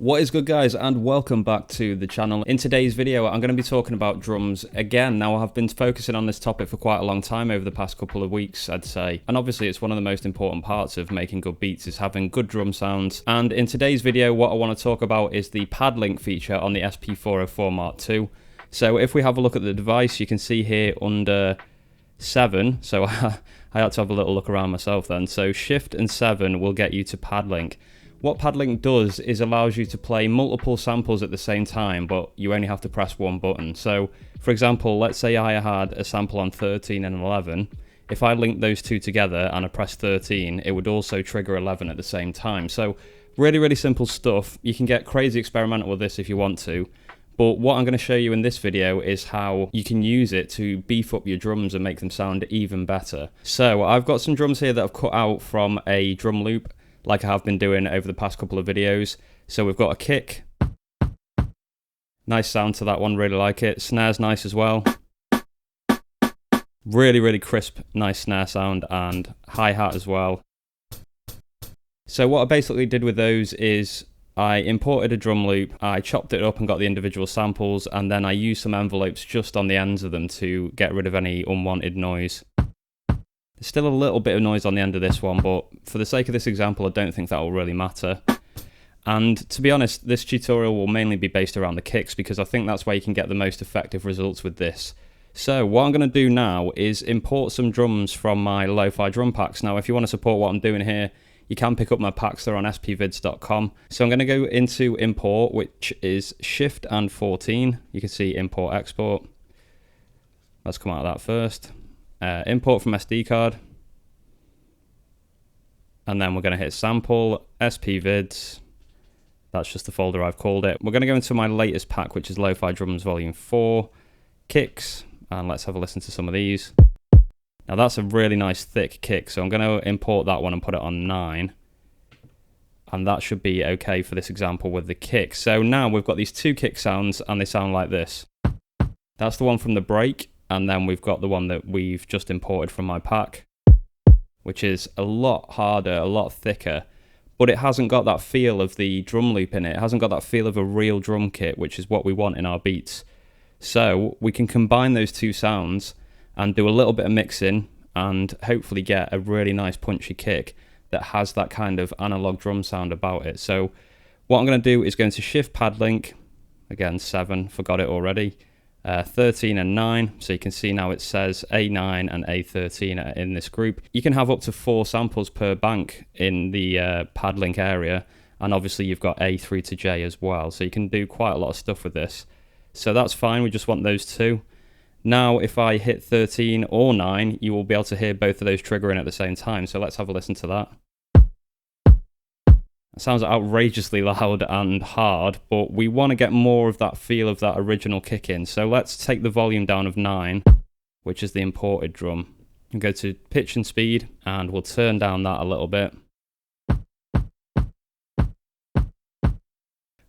What is good, guys, and welcome back to the channel. In today's video I'm going to be talking about drums again. Now, I've been focusing on this topic for quite a long time over the past couple of weeks, I'd say, and obviously it's one of the most important parts of making good beats is having good drum sounds. And in today's video what I want to talk about is the pad link feature on the SP404-MK2. So if we have a look at the device, you can see here under 7, so I had to have a little look around myself then. So Shift and 7 will get you to pad link. What pad link does is allows you to play multiple samples at the same time, but you only have to press one button. So for example, let's say I had a sample on 13 and 11. If I linked those two together and I pressed 13, it would also trigger 11 at the same time. So really simple stuff. You can get crazy experimental with this if you want to. But what I'm going to show you in this video is how you can use it to beef up your drums and make them sound even better. So I've got some drums here that I've cut out from a drum loop, like I have been doing over the past couple of videos. So we've got a kick. Nice sound to that one, really like it. Snare's nice as well. Really crisp, nice snare sound, and hi-hat as well. So what I basically did with those is I imported a drum loop, I chopped it up and got the individual samples, and then I used some envelopes just on the ends of them to get rid of any unwanted noise. There's still a little bit of noise on the end of this one, but for the sake of this example, I don't think that will really matter. And to be honest, this tutorial will mainly be based around the kicks because I think that's where you can get the most effective results with this. So what I'm going to do now is import some drums from my LOFI drum packs. Now, if you want to support what I'm doing here, you can pick up my packs. They're on spvids.com. So I'm going to go into import, which is Shift and 14. You can see import export. Let's come out of that first. Import from SD card, and then we're going to hit sample, spvids, that's just the folder I've called it. We're going to go into my latest pack, which is LOFI Drums Volume 4, kicks, and let's have a listen to some of these. Now that's a really nice thick kick, so I'm going to import that one and put it on 9, and that should be okay for this example with the kick. So now we've got these two kick sounds, and they sound like this. That's the one from the break. And then we've got the one that we've just imported from my pack, which is a lot harder, a lot thicker, but it hasn't got that feel of the drum loop in it. It hasn't got that feel of a real drum kit, which is what we want in our beats. So we can combine those two sounds and do a little bit of mixing and hopefully get a really nice punchy kick that has that kind of analog drum sound about it. So what I'm going to do is go into Shift Pad Link, again 7, forgot it already. 13 and 9, so you can see now it says A9 and A13 are in this group. You can have up to 4 samples per bank in the pad link area, and obviously you've got A through to J as well, so you can do quite a lot of stuff with this. So that's fine, we just want those two. Now if I hit 13 or 9, you will be able to hear both of those triggering at the same time, so let's have a listen to that. It sounds outrageously loud and hard, but we want to get more of that feel of that original kick in. So let's take the volume down of 9, which is the imported drum, and go to pitch and speed, and we'll turn down that a little bit.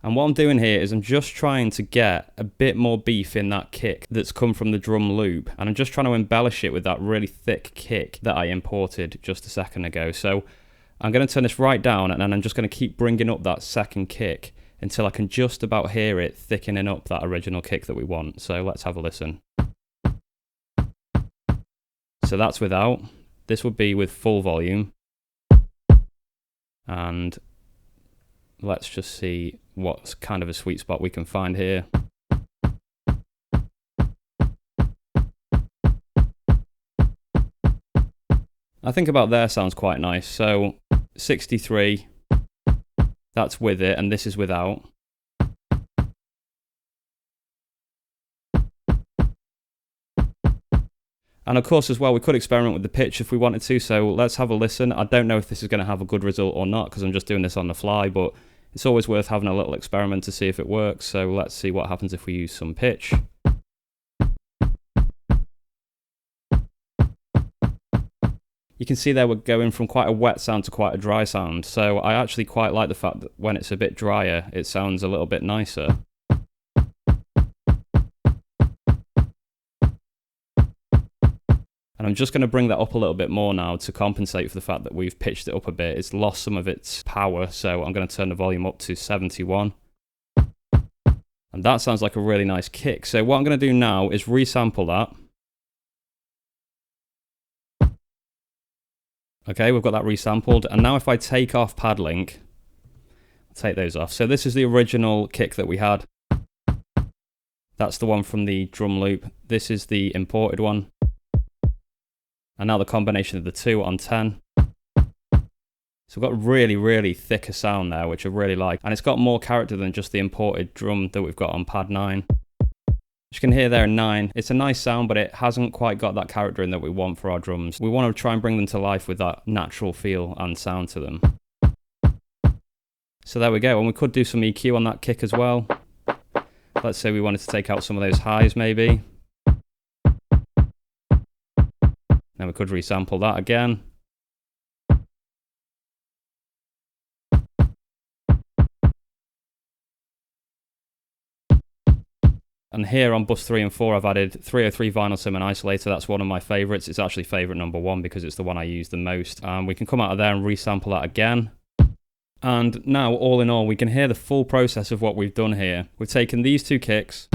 And what I'm doing here is I'm just trying to get a bit more beef in that kick that's come from the drum loop, and I'm just trying to embellish it with that really thick kick that I imported just a second ago. So I'm going to turn this right down, and then I'm just going to keep bringing up that second kick until I can just about hear it thickening up that original kick that we want. So let's have a listen. So that's without. This would be with full volume. And let's just see what kind of a sweet spot we can find here. I think about there sounds quite nice. So 63, that's with it, and this is without. And of course as well, we could experiment with the pitch if we wanted to, so let's have a listen. I don't know if this is going to have a good result or not because I'm just doing this on the fly, but it's always worth having a little experiment to see if it works. So let's see what happens if we use some pitch. You can see there we're going from quite a wet sound to quite a dry sound. So I actually quite like the fact that when it's a bit drier, it sounds a little bit nicer. And I'm just going to bring that up a little bit more now to compensate for the fact that we've pitched it up a bit. It's lost some of its power, so I'm going to turn the volume up to 71. And that sounds like a really nice kick. So what I'm going to do now is resample that. Okay, we've got that resampled. And now if I take off pad link, I'll take those off. So this is the original kick that we had. That's the one from the drum loop. This is the imported one. And now the combination of the two on 10. So we've got really, really thicker sound there, which I really like. And it's got more character than just the imported drum that we've got on pad 9. As you can hear there in 9, it's a nice sound, but it hasn't quite got that character in that we want for our drums. We want to try and bring them to life with that natural feel and sound to them. So there we go. And we could do some EQ on that kick as well. Let's say we wanted to take out some of those highs maybe. Then we could resample that again. And here on bus 3 and 4, I've added 303 vinyl sim and isolator. That's one of my favorites. It's actually favorite number 1 because it's the one I use the most. We can come out of there and resample that again. And now, all in all, we can hear the full process of what we've done here. We've taken these two kicks,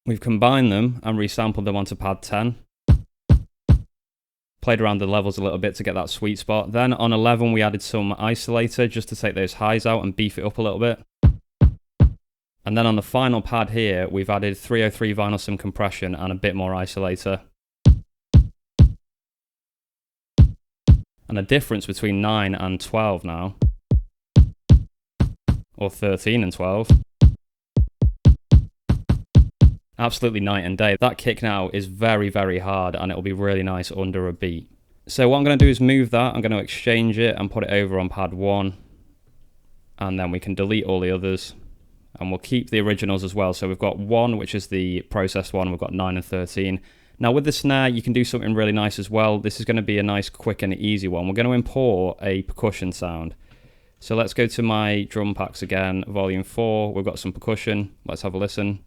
we've combined them and resampled them onto pad 10. Played around the levels a little bit to get that sweet spot. Then on 11, we added some isolator just to take those highs out and beef it up a little bit. And then on the final pad here, we've added 303 vinyl sim compression and a bit more isolator. And the difference between 9 and 12 now, or 13 and 12, absolutely night and day. That kick now is very, very hard and it'll be really nice under a beat. So what I'm going to do is move that. I'm going to exchange it and put it over on pad 1. And then we can delete all the others. And we'll keep the originals as well. So we've got 1, which is the processed one. We've got 9 and 13. Now with the snare, you can do something really nice as well. This is going to be a nice, quick and easy one. We're going to import a percussion sound. So let's go to my drum packs again, volume 4. We've got some percussion. Let's have a listen.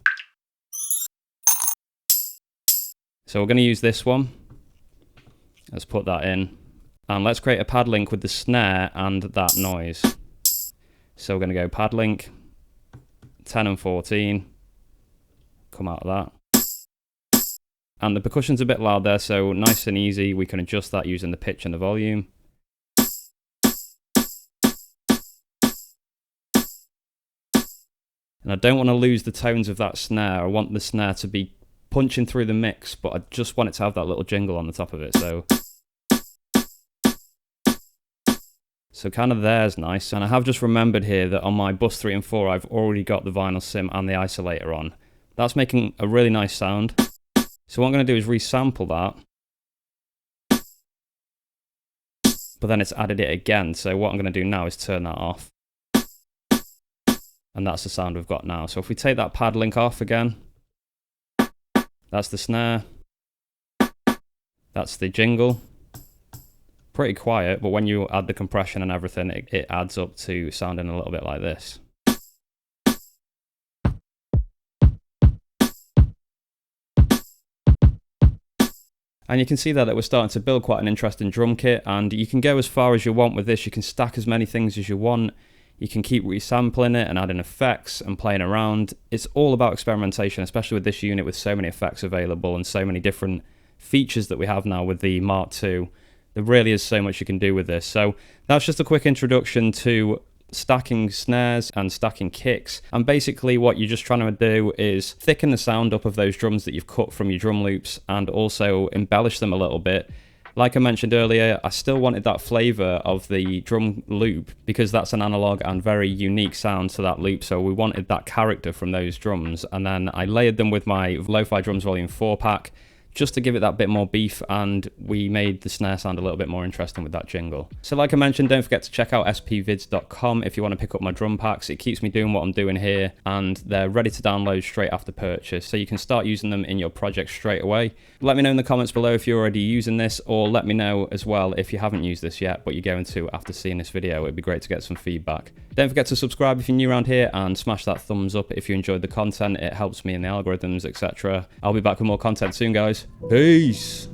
So we're going to use this one. Let's put that in. And let's create a pad link with the snare and that noise. So we're going to go pad link. 10 and 14, come out of that. And the percussion's a bit loud there, so nice and easy, we can adjust that using the pitch and the volume. And I don't want to lose the tones of that snare. I want the snare to be punching through the mix, but I just want it to have that little jingle on the top of it, So kind of there's nice. And I have just remembered here that on my bus 3 and 4, I've already got the vinyl sim and the isolator on. That's making a really nice sound. So what I'm going to do is resample that. But then it's added it again. So what I'm going to do now is turn that off. And that's the sound we've got now. So if we take that pad link off again, that's the snare. That's the jingle. Pretty quiet, but when you add the compression and everything, it adds up to sounding a little bit like this. And you can see there that we're starting to build quite an interesting drum kit, and you can go as far as you want with this. You can stack as many things as you want. You can keep resampling it and adding effects and playing around. It's all about experimentation, especially with this unit with so many effects available and so many different features that we have now with the Mark II. There really is so much you can do with this. So that's just a quick introduction to stacking snares and stacking kicks. And basically what you're just trying to do is thicken the sound up of those drums that you've cut from your drum loops and also embellish them a little bit. Like I mentioned earlier, I still wanted that flavor of the drum loop because that's an analog and very unique sound to that loop. So we wanted that character from those drums. And then I layered them with my LOFI Drums Volume 4 pack, just to give it that bit more beef, and we made the snare sound a little bit more interesting with that jingle. So like I mentioned, don't forget to check out spvids.com if you want to pick up my drum packs. It keeps me doing what I'm doing here, and they're ready to download straight after purchase, so you can start using them in your project straight away. Let me know in the comments below if you're already using this, or let me know as well if you haven't used this yet, but you're going to after seeing this video. It'd be great to get some feedback. Don't forget to subscribe if you're new around here, and smash that thumbs up if you enjoyed the content. It helps me in the algorithms, etc. I'll be back with more content soon, guys. Peace!